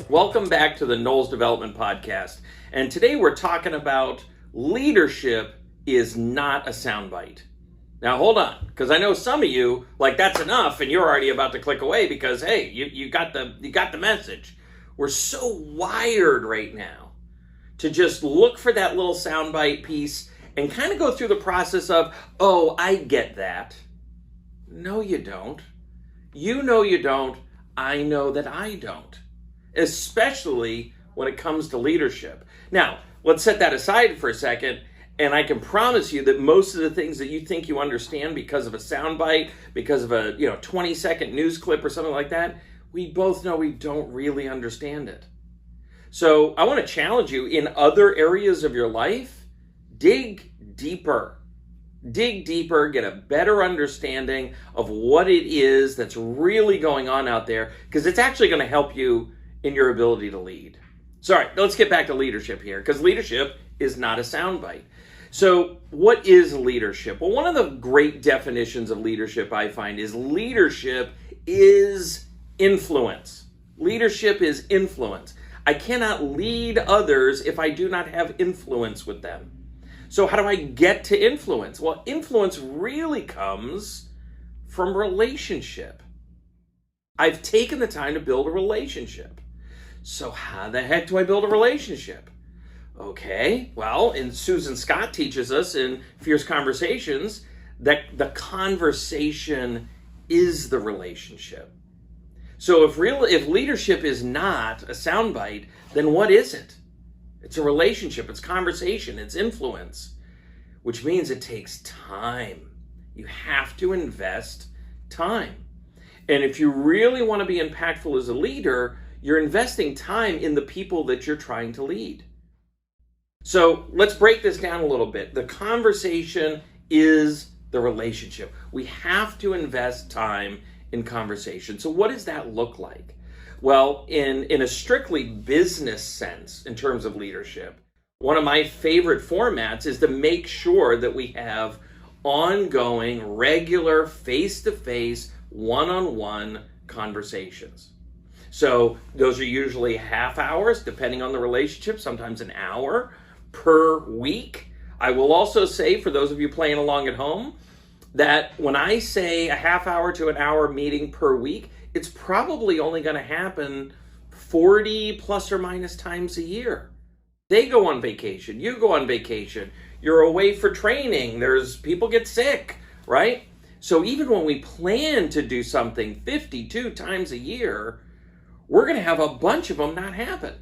Welcome back to the Knowles Development Podcast. And today we're talking about leadership is not a soundbite. Now hold on, because I know some of you, like, that's enough and you're already about to click away because, hey, you got the message. We're so wired right now to just look for that little soundbite piece and kind of go through the process of, oh, I get that. No, you don't. You know you don't. I know that I don't. Especially when it comes to leadership. Now, let's set that aside for a second, and I can promise you that most of the things that you think you understand because of a soundbite, because of a 20-second news clip or something like that, we both know we don't really understand it. So I want to challenge you in other areas of your life, dig deeper. Dig deeper, get a better understanding of what it is that's really going on out there, because it's actually going to help you in your ability to lead. So, all right, let's get back to leadership here, because leadership is not a soundbite. So what is leadership? Well, one of the great definitions of leadership I find is leadership is influence. Leadership is influence. I cannot lead others if I do not have influence with them. So how do I get to influence? Well, influence really comes from relationship. I've taken the time to build a relationship. So how the heck do I build a relationship? Okay, well, and Susan Scott teaches us in Fierce Conversations that the conversation is the relationship. So if leadership is not a soundbite, then what is it? It's a relationship, it's conversation, it's influence, which means it takes time. You have to invest time. And if you really want to be impactful as a leader, you're investing time in the people that you're trying to lead. So let's break this down a little bit. The conversation is the relationship. We have to invest time in conversation. So what does that look like? Well, in a strictly business sense, in terms of leadership, one of my favorite formats is to make sure that we have ongoing, regular, face-to-face, one-on-one conversations. So those are usually half hours, depending on the relationship, sometimes an hour per week. I will also say, for those of you playing along at home, that when I say a half hour to an hour meeting per week, it's probably only going to happen 40 plus or minus times a year. They go on vacation, you go on vacation, you're away for training, people get sick, right? So even when we plan to do something 52 times a year, we're going to have a bunch of them not happen.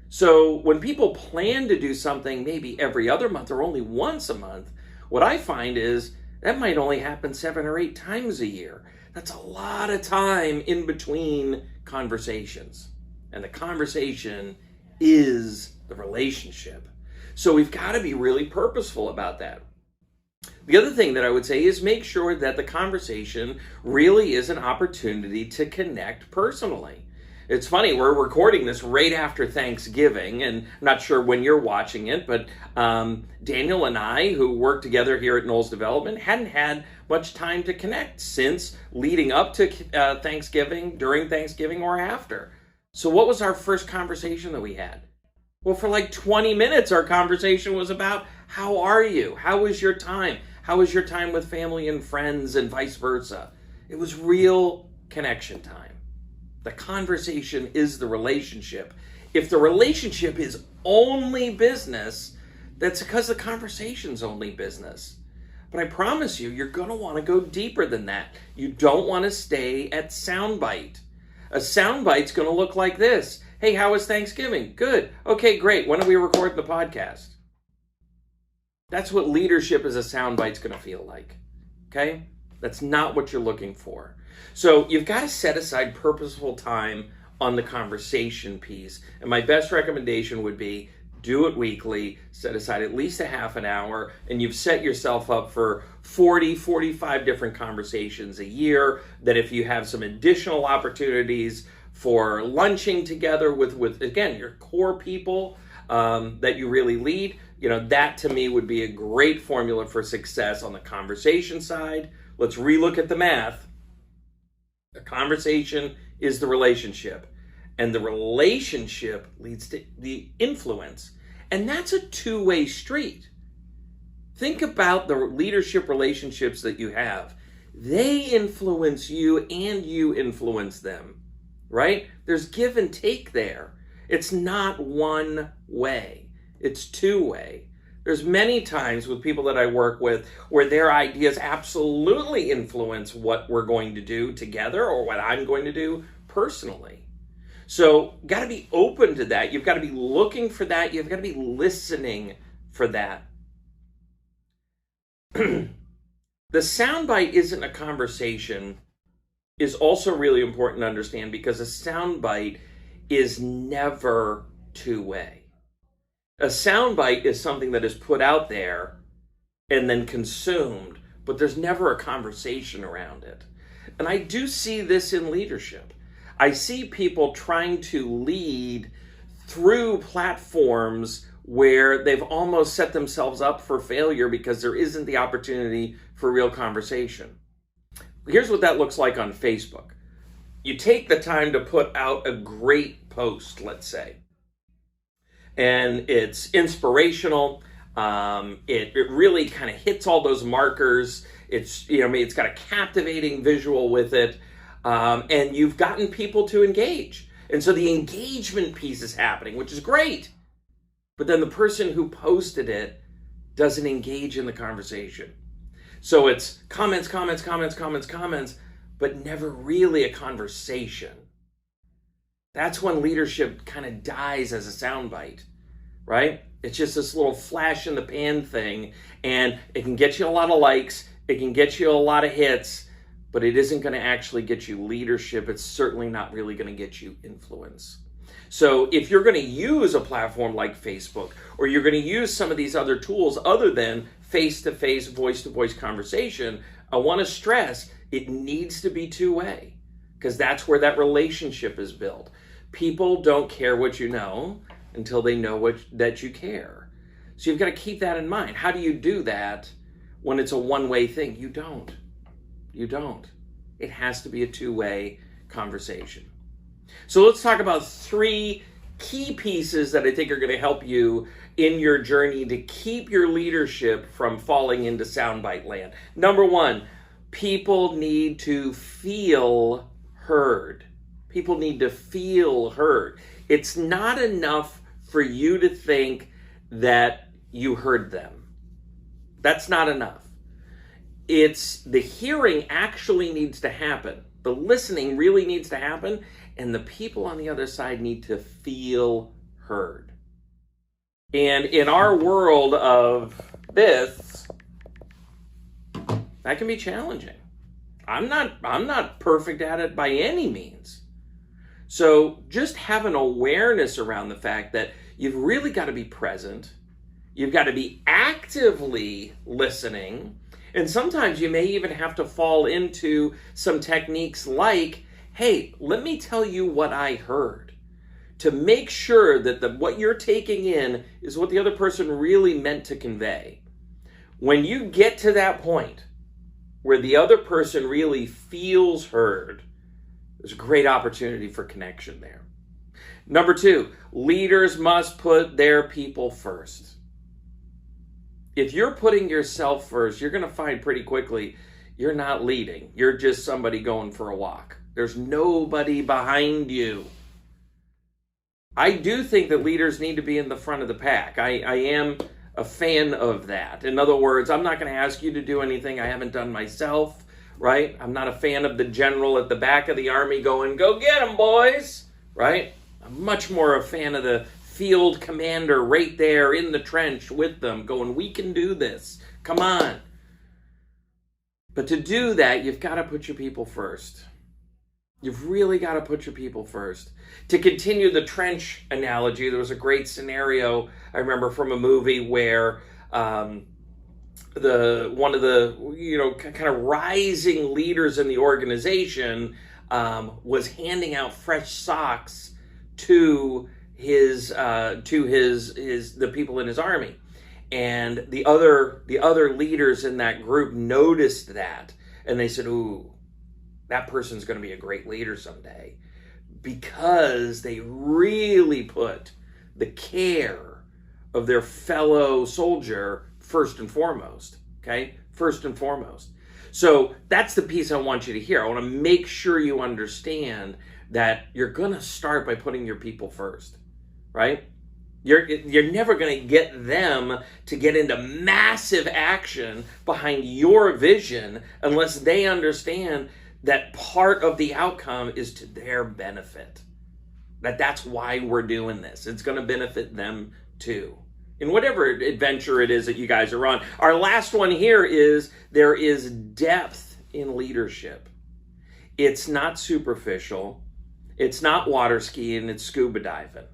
So when people plan to do something maybe every other month or only once a month, what I find is that might only happen 7 or 8 times a year. That's a lot of time in between conversations. And the conversation is the relationship. So we've got to be really purposeful about that. The other thing that I would say is make sure that the conversation really is an opportunity to connect personally. It's funny, we're recording this right after Thanksgiving, and I'm not sure when you're watching it, but Daniel and I, who work together here at Knowles Development, hadn't had much time to connect since leading up to Thanksgiving, during Thanksgiving, or after. So what was our first conversation that we had? Well, for like 20 minutes, our conversation was about, how are you? How was your time? How was your time with family and friends and vice versa? It was real connection time. The conversation is the relationship. If the relationship is only business, that's because the conversation's only business. But I promise you, you're going to want to go deeper than that. You don't want to stay at soundbite. A soundbite's going to look like this. Hey, how was Thanksgiving? Good. Okay, great. When are we recording the podcast? That's what leadership as a soundbite's going to feel like. Okay? That's not what you're looking for. So you've got to set aside purposeful time on the conversation piece. And my best recommendation would be do it weekly, set aside at least a half an hour, and you've set yourself up for 40, 45 different conversations a year. That if you have some additional opportunities for lunching together with again, your core people that you really lead, that to me would be a great formula for success on the conversation side. Let's relook at the math. The conversation is the relationship. And the relationship leads to the influence. And that's a two-way street. Think about the leadership relationships that you have. They influence you and you influence them, right? There's give and take there. It's not one way. It's two-way. There's many times with people that I work with where their ideas absolutely influence what we're going to do together or what I'm going to do personally. So got to be open to that. You've got to be looking for that. You've got to be listening for that. The soundbite isn't a conversation is also really important to understand, because a soundbite is never two-way. A soundbite is something that is put out there and then consumed, but there's never a conversation around it. And I do see this in leadership. I see people trying to lead through platforms where they've almost set themselves up for failure because there isn't the opportunity for real conversation. Here's what that looks like on Facebook. You take the time to put out a great post, let's say, and it's inspirational. It really kind of hits all those markers. It's got a captivating visual with it, and you've gotten people to engage. And so the engagement piece is happening, which is great. But then the person who posted it doesn't engage in the conversation. So it's comments, but never really a conversation. That's when leadership kind of dies as a soundbite, right? It's just this little flash in the pan thing, and it can get you a lot of likes, it can get you a lot of hits, but it isn't going to actually get you leadership. It's certainly not really going to get you influence. So if you're going to use a platform like Facebook, or you're going to use some of these other tools other than face-to-face, voice-to-voice conversation, I want to stress it needs to be two-way, because that's where that relationship is built. People don't care what you know until they know that you care. So you've got to keep that in mind. How do you do that when it's a one-way thing? You don't. It has to be a two-way conversation. So let's talk about 3 key pieces that I think are going to help you in your journey to keep your leadership from falling into soundbite land. Number 1, people need to feel heard. People need to feel heard. It's not enough for you to think that you heard them. That's not enough. It's the hearing actually needs to happen. The listening really needs to happen, and the people on the other side need to feel heard. And in our world of this, that can be challenging. I'm not perfect at it by any means. So just have an awareness around the fact that you've really got to be present. You've got to be actively listening. And sometimes you may even have to fall into some techniques like, hey, let me tell you what I heard, to make sure that what you're taking in is what the other person really meant to convey. When you get to that point where the other person really feels heard, there's a great opportunity for connection there. Number 2, leaders must put their people first. If you're putting yourself first, you're going to find pretty quickly you're not leading. You're just somebody going for a walk. There's nobody behind you. I do think that leaders need to be in the front of the pack. I am a fan of that. In other words, I'm not going to ask you to do anything I haven't done myself, right? I'm not a fan of the general at the back of the army going, go get them, boys, right? I'm much more a fan of the field commander right there in the trench with them going, we can do this. Come on. But to do that, you've got to put your people first. You've really got to put your people first. To continue the trench analogy, there was a great scenario I remember from a movie where one of the kind of rising leaders in the organization was handing out fresh socks to the people in his army, and the other leaders in that group noticed that, and they said, "Ooh, that person's going to be a great leader someday." because they really put the care of their fellow soldier first and foremost, okay? First and foremost. So that's the piece I want you to hear. I want to make sure you understand that you're going to start by putting your people first, right? You're never going to get them to get into massive action behind your vision unless they understand that part of the outcome is to their benefit. That's why we're doing this. It's going to benefit them too. In whatever adventure it is that you guys are on. Our last one here is there is depth in leadership. It's not superficial. It's not water skiing. It's scuba diving,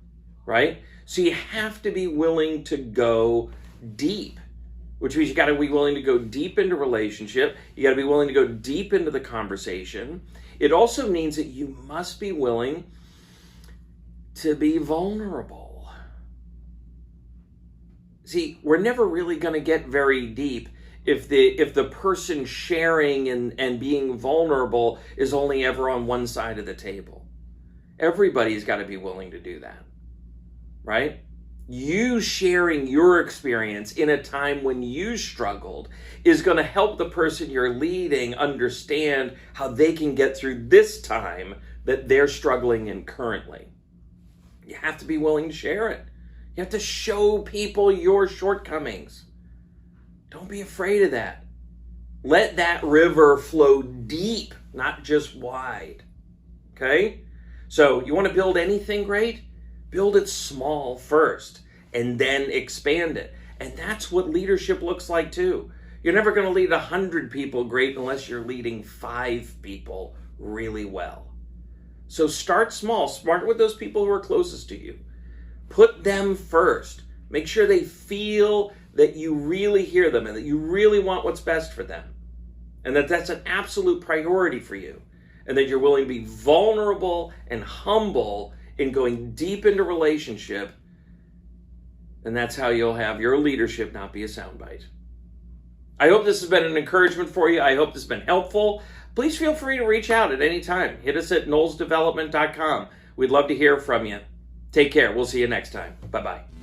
right? So you have to be willing to go deep, which means you got to be willing to go deep into relationship. You got to be willing to go deep into the conversation. It also means that you must be willing to be vulnerable. See, we're never really going to get very deep if the person sharing and being vulnerable is only ever on one side of the table. Everybody's got to be willing to do that, right? You sharing your experience in a time when you struggled is going to help the person you're leading understand how they can get through this time that they're struggling in currently. You have to be willing to share it. You have to show people your shortcomings. Don't be afraid of that. Let that river flow deep, not just wide. Okay? So you want to build anything great? Build it small first and then expand it. And that's what leadership looks like too. You're never going to lead 100 people great unless you're leading 5 people really well. So start small. Start with those people who are closest to you. Put them first. Make sure they feel that you really hear them and that you really want what's best for them. And that that's an absolute priority for you. And that you're willing to be vulnerable and humble in going deep into relationship. And that's how you'll have your leadership not be a soundbite. I hope this has been an encouragement for you. I hope this has been helpful. Please feel free to reach out at any time. Hit us at knowlesdevelopment.com. We'd love to hear from you. Take care. We'll see you next time. Bye-bye.